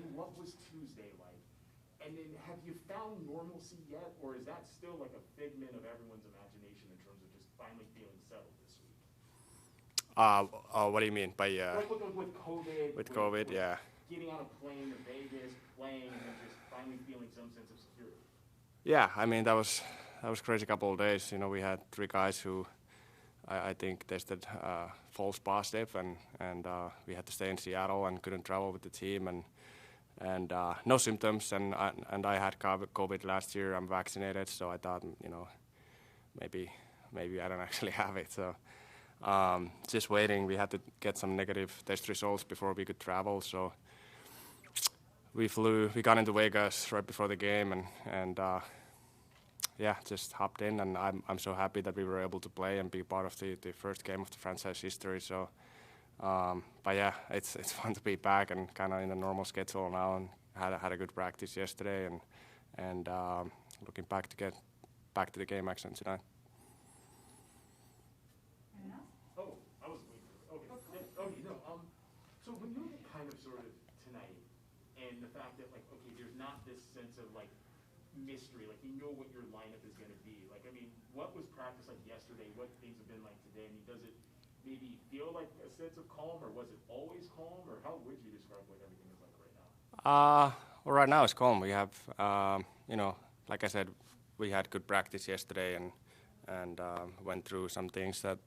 then what was Tuesday like? And then have you found normalcy yet, or is that still like a figment of everyone's imagination in terms of just finally feeling settled this week? What do you mean by Like with COVID? with COVID? Yeah. Getting on a plane to Vegas, playing, and then just finally feeling some sense of security. Yeah, I mean that was crazy couple of days. You know, we had 3 guys who I think tested false positive, and we had to stay in Seattle and couldn't travel with the team, and no symptoms, and I had COVID last year. I'm vaccinated, so I thought, you know, maybe I don't actually have it. So just waiting. We had to get some negative test results before we could travel. So we got into Vegas right before the game, and yeah, just hopped in, and I'm so happy that we were able to play and be part of the first game of the franchise history. So, but yeah, it's fun to be back and kind of in the normal schedule now, and had a good practice yesterday, and looking back to get back to the game action tonight. Oh, I was waiting for it. Okay. Okay, no. So when you look at kind of sort of tonight and the fact that, like, okay, there's not this sense of like mystery, like you know what your lineup is going to be. Like, I mean, what was practice like yesterday? What things have been like today? I mean, does it maybe feel like a sense of calm, or was it always calm, or how would you describe what everything is like right now? Well, right now it's calm. We have, you know, like I said, we had good practice yesterday, and went through some things that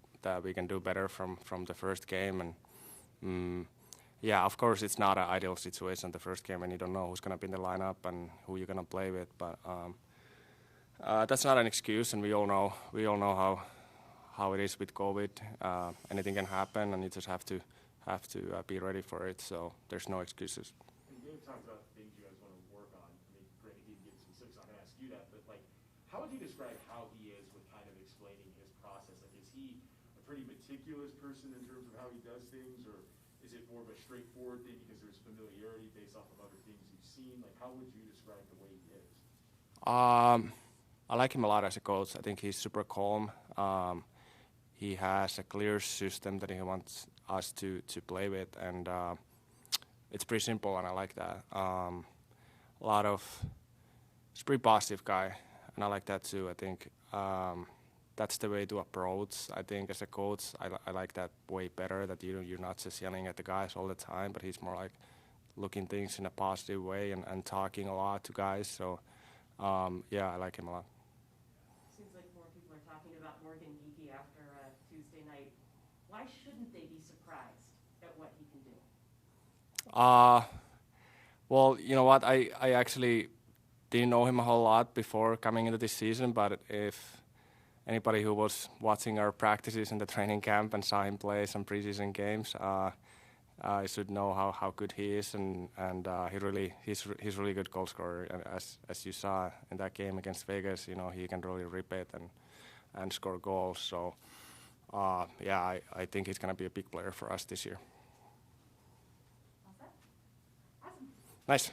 we can do better from the first game, and yeah, of course it's not an ideal situation the first game when you don't know who's going to be in the lineup and who you're going to play with, but that's not an excuse, and we all know how it is with COVID. Anything can happen, and you just have to be ready for it. So there's no excuses. And Dave talked about things you guys want to work on. I mean, granted, he didn't give specifics. I'm going to ask you that, but like, how would you describe how he is with kind of explaining his process? Like, is he a pretty meticulous person in terms of how he does things, or is it more of a straightforward thing because there's familiarity based off of other things you've seen? Like, how would you describe the way he is? I like him a lot as a coach. I think he's super calm. He has a clear system that he wants us to play with, and it's pretty simple, and I like that. He's a pretty positive guy, and I like that too. I think that's the way to approach. I think as a coach, I like that way better, that you're not just yelling at the guys all the time, but he's more like looking things in a positive way and talking a lot to guys. So yeah, I like him a lot. Seems like more people are talking about Morgan Geekie after Tuesday night. Why shouldn't they be surprised at what he can do? Well, you know what? I actually didn't know him a whole lot before coming into this season, but if anybody who was watching our practices in the training camp and saw him play some preseason games, I should know how good he is, and he's really good goal scorer. And as you saw in that game against Vegas, you know, he can really rip it and score goals. So yeah, I think he's gonna be a big player for us this year. All set? Awesome. Nice.